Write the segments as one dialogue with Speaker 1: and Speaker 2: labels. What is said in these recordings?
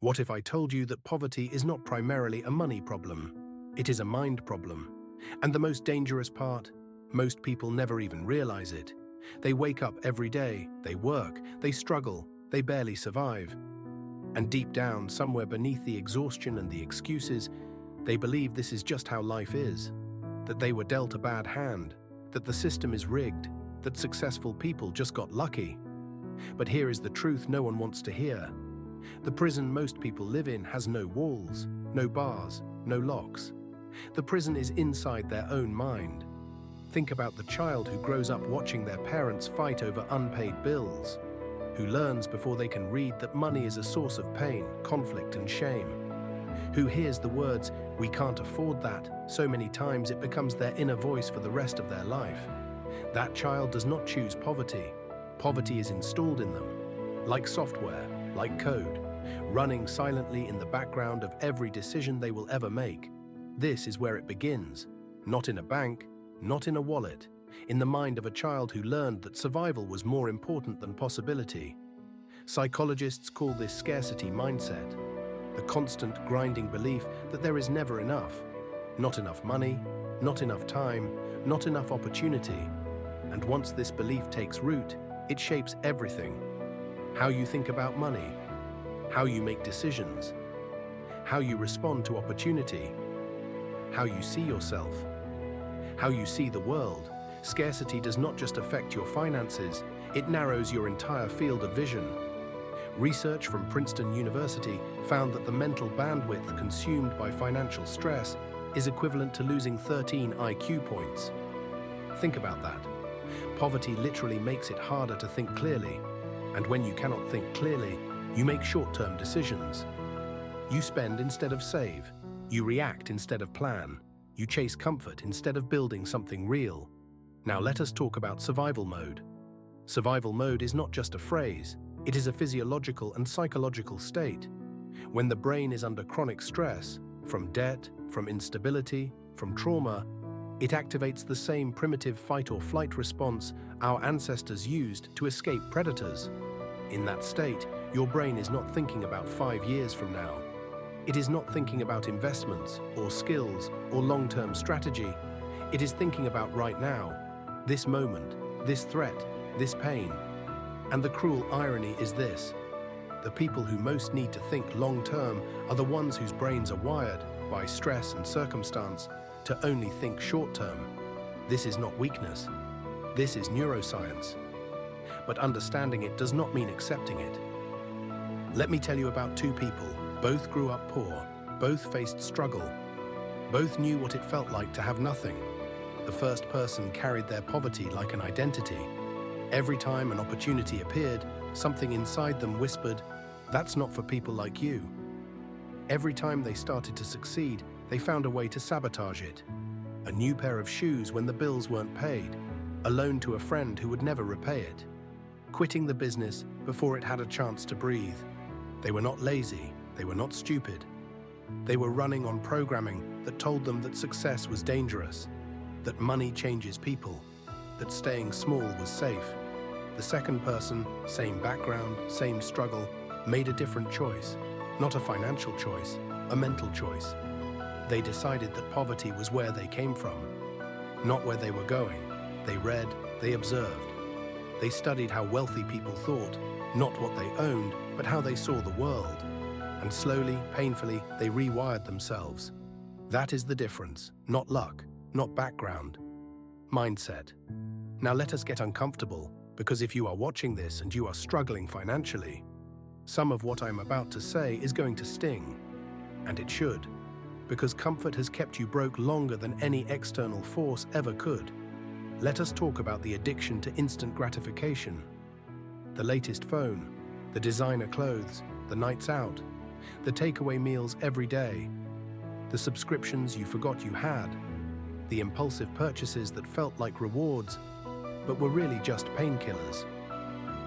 Speaker 1: What if I told you that poverty is not primarily a money problem? It is a mind problem. And the most dangerous part? Most people never even realize it. They wake up every day, they work, they struggle, they barely survive. And deep down, somewhere beneath the exhaustion and the excuses, they believe this is just how life is, that they were dealt a bad hand, that the system is rigged, that successful people just got lucky. But here is the truth no one wants to hear. The prison most people live in has no walls, no bars, no locks. The prison is inside their own mind. Think about the child who grows up watching their parents fight over unpaid bills, who learns before they can read that money is a source of pain, conflict, and shame, who hears the words, "We can't afford that," so many times it becomes their inner voice for the rest of their life. That child does not choose poverty. Poverty is installed in them, like software, like code, running silently in the background of every decision they will ever make. This is where it begins, not in a bank, not in a wallet, in the mind of a child who learned that survival was more important than possibility. Psychologists call this scarcity mindset, the constant grinding belief that there is never enough. Not enough money, not enough time, not enough opportunity. And once this belief takes root, it shapes everything. How you think about money, how you make decisions, how you respond to opportunity, how you see yourself, how you see the world. Scarcity does not just affect your finances, it narrows your entire field of vision. Research from Princeton University found that the mental bandwidth consumed by financial stress is equivalent to losing 13 IQ points. Think about that. Poverty literally makes it harder to think clearly, and when you cannot think clearly, you make short-term decisions. You spend instead of save. You react instead of plan. You chase comfort instead of building something real. Now let us talk about survival mode. Survival mode is not just a phrase, it is a physiological and psychological state. When the brain is under chronic stress, from debt, from instability, from trauma, it activates the same primitive fight or flight response our ancestors used to escape predators. In that state, your brain is not thinking about 5 years from now. It is not thinking about investments or skills or long-term strategy. It is thinking about right now, this moment, this threat, this pain. And the cruel irony is this: the people who most need to think long-term are the ones whose brains are wired, by stress and circumstance, to only think short-term. This is not weakness. This is neuroscience. But understanding it does not mean accepting it. Let me tell you about two people. Both grew up poor. Both faced struggle. Both knew what it felt like to have nothing. The first person carried their poverty like an identity. Every time an opportunity appeared, something inside them whispered, "That's not for people like you." Every time they started to succeed, they found a way to sabotage it. A new pair of shoes when the bills weren't paid. A loan to a friend who would never repay it. Quitting the business before it had a chance to breathe. They were not lazy. They were not stupid. They were running on programming that told them that success was dangerous, that money changes people, that staying small was safe. The second person, same background, same struggle, made a different choice. Not a financial choice, a mental choice. They decided that poverty was where they came from, not where they were going. They read, they observed. They studied how wealthy people thought, not what they owned, but how they saw the world. And slowly, painfully, they rewired themselves. That is the difference, not luck, not background. Mindset. Now let us get uncomfortable, because if you are watching this and you are struggling financially, some of what I'm about to say is going to sting. And it should, because comfort has kept you broke longer than any external force ever could. Let us talk about the addiction to instant gratification. The latest phone, the designer clothes, the nights out, the takeaway meals every day, the subscriptions you forgot you had, the impulsive purchases that felt like rewards, but were really just painkillers.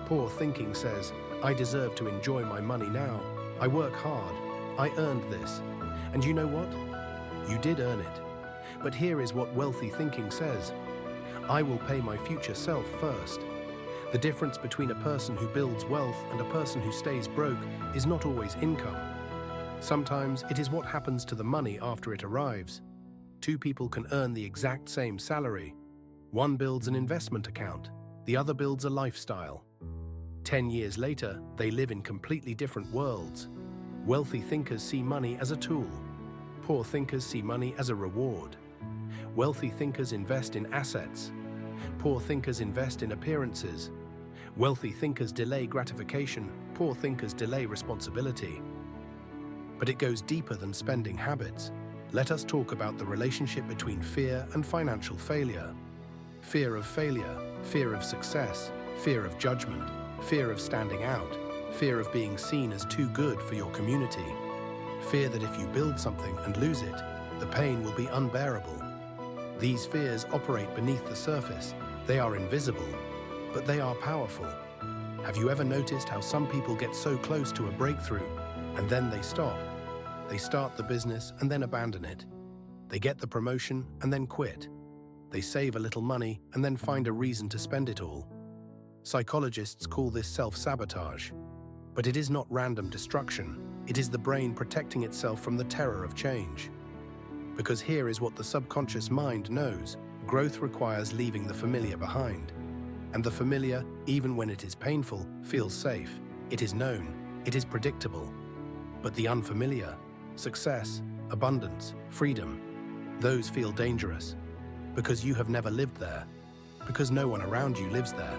Speaker 1: Poor thinking says, "I deserve to enjoy my money now. I work hard. I earned this." And you know what? You did earn it. But here is what wealthy thinking says: "I will pay my future self first." The difference between a person who builds wealth and a person who stays broke is not always income. Sometimes it is what happens to the money after it arrives. Two people can earn the exact same salary. One builds an investment account, the other builds a lifestyle. 10 years later, they live in completely different worlds. Wealthy thinkers see money as a tool. Poor thinkers see money as a reward. Wealthy thinkers invest in assets. Poor thinkers invest in appearances. Wealthy thinkers delay gratification. Poor thinkers delay responsibility. But it goes deeper than spending habits. Let us talk about the relationship between fear and financial failure. Fear of failure, fear of success, fear of judgment, fear of standing out, fear of being seen as too good for your community. Fear that if you build something and lose it, the pain will be unbearable. These fears operate beneath the surface. They are invisible, but they are powerful. Have you ever noticed how some people get so close to a breakthrough, and then they stop? They start the business and then abandon it. They get the promotion and then quit. They save a little money and then find a reason to spend it all. Psychologists call this self-sabotage. But it is not random destruction. It is the brain protecting itself from the terror of change. Because here is what the subconscious mind knows: growth requires leaving the familiar behind. And the familiar, even when it is painful, feels safe. It is known. It is predictable. But the unfamiliar, success, abundance, freedom, those feel dangerous. Because you have never lived there. Because no one around you lives there.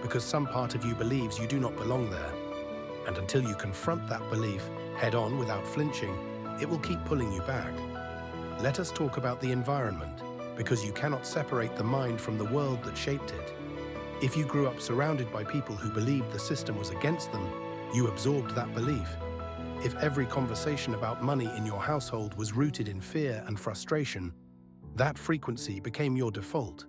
Speaker 1: Because some part of you believes you do not belong there. And until you confront that belief head-on without flinching, it will keep pulling you back. Let us talk about the environment, because you cannot separate the mind from the world that shaped it. If you grew up surrounded by people who believed the system was against them, you absorbed that belief. If every conversation about money in your household was rooted in fear and frustration, that frequency became your default.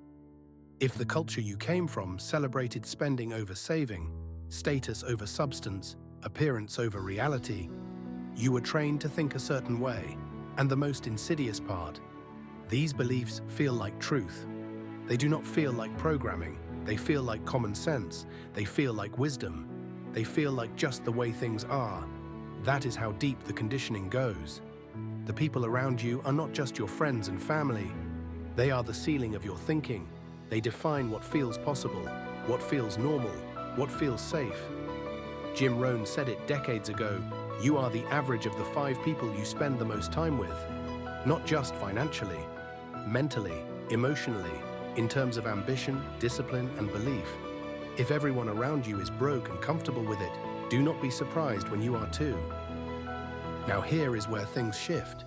Speaker 1: If the culture you came from celebrated spending over saving, status over substance, appearance over reality, you were trained to think a certain way. And the most insidious part, these beliefs feel like truth. They do not feel like programming. They feel like common sense. They feel like wisdom. They feel like just the way things are. That is how deep the conditioning goes. The people around you are not just your friends and family. They are the ceiling of your thinking. They define what feels possible, what feels normal, what feels safe. Jim Rohn said it decades ago: you are the average of the 5 people you spend the most time with. Not just financially, mentally, emotionally, in terms of ambition, discipline, and belief. If everyone around you is broke and comfortable with it, do not be surprised when you are too. Now here is where things shift,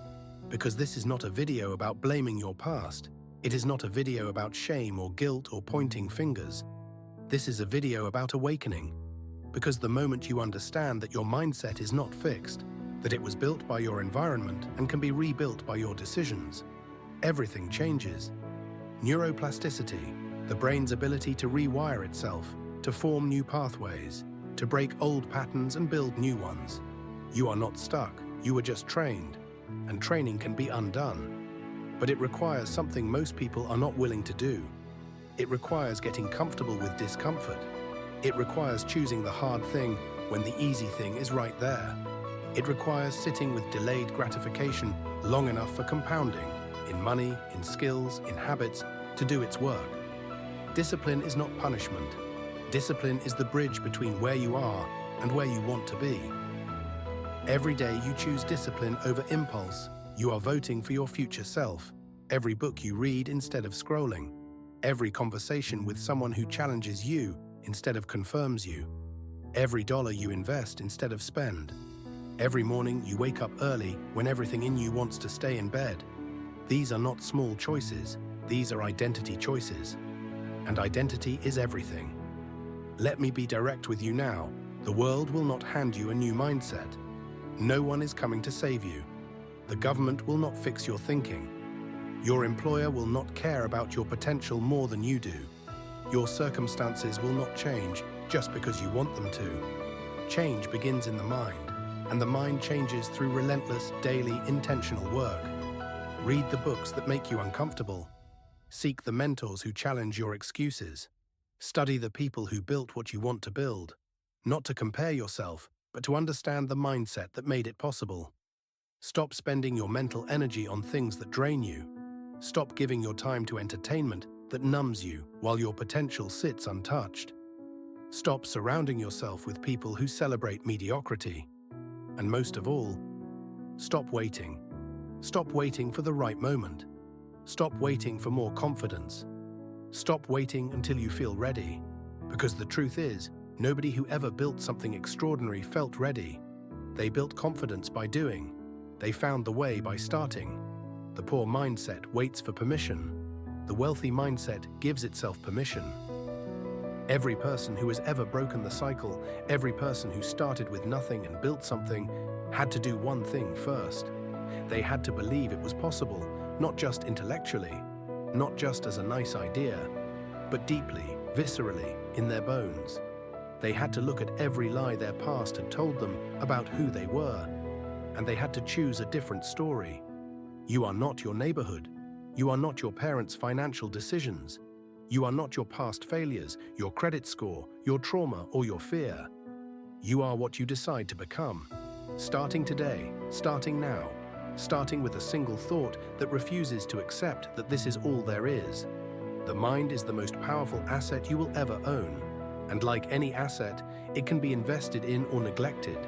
Speaker 1: because this is not a video about blaming your past. It is not a video about shame or guilt or pointing fingers. This is a video about awakening, because the moment you understand that your mindset is not fixed, that it was built by your environment and can be rebuilt by your decisions, everything changes. Neuroplasticity, the brain's ability to rewire itself, to form new pathways, to break old patterns and build new ones. You are not stuck, you were just trained, and training can be undone. But it requires something most people are not willing to do. It requires getting comfortable with discomfort. It requires choosing the hard thing when the easy thing is right there. It requires sitting with delayed gratification long enough for compounding, in money, in skills, in habits, to do its work. Discipline is not punishment. Discipline is the bridge between where you are and where you want to be. Every day you choose discipline over impulse, you are voting for your future self. Every book you read instead of scrolling. Every conversation with someone who challenges you instead of confirms you. Every dollar you invest instead of spend. Every morning you wake up early when everything in you wants to stay in bed. These are not small choices, these are identity choices. And identity is everything. Let me be direct with you now. The world will not hand you a new mindset. No one is coming to save you. The government will not fix your thinking. Your employer will not care about your potential more than you do. Your circumstances will not change just because you want them to. Change begins in the mind, and the mind changes through relentless, daily, intentional work. Read the books that make you uncomfortable. Seek the mentors who challenge your excuses. Study the people who built what you want to build. Not to compare yourself, but to understand the mindset that made it possible. Stop spending your mental energy on things that drain you. Stop giving your time to entertainment that numbs you while your potential sits untouched. Stop surrounding yourself with people who celebrate mediocrity. And most of all, stop waiting. Stop waiting for the right moment. Stop waiting for more confidence. Stop waiting until you feel ready. Because the truth is, nobody who ever built something extraordinary felt ready. They built confidence by doing. They found the way by starting. The poor mindset waits for permission. The wealthy mindset gives itself permission. Every person who has ever broken the cycle, every person who started with nothing and built something, had to do one thing first. They had to believe it was possible, not just intellectually, not just as a nice idea, but deeply, viscerally, in their bones. They had to look at every lie their past had told them about who they were, and they had to choose a different story. You are not your neighborhood. You are not your parents' financial decisions. You are not your past failures, your credit score, your trauma, or your fear. You are what you decide to become. Starting today, starting now, starting with a single thought that refuses to accept that this is all there is. The mind is the most powerful asset you will ever own. And like any asset, it can be invested in or neglected.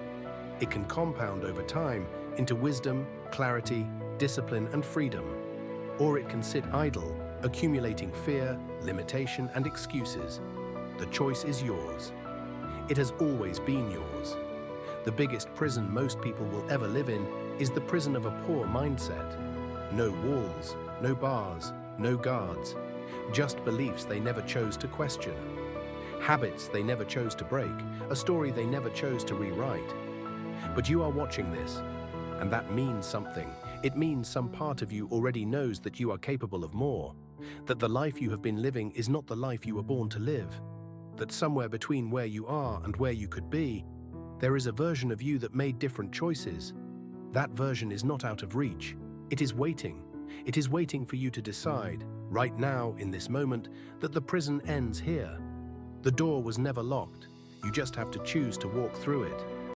Speaker 1: It can compound over time into wisdom, clarity, discipline, and freedom. Or it can sit idle, accumulating fear, limitation, and excuses. The choice is yours. It has always been yours. The biggest prison most people will ever live in is the prison of a poor mindset. No walls, no bars, no guards. Just beliefs they never chose to question. Habits they never chose to break, a story they never chose to rewrite. But you are watching this, and that means something. It means some part of you already knows that you are capable of more, that the life you have been living is not the life you were born to live, that somewhere between where you are and where you could be, there is a version of you that made different choices. That version is not out of reach. It is waiting. It is waiting for you to decide, right now, in this moment, that the prison ends here. The door was never locked. You just have to choose to walk through it.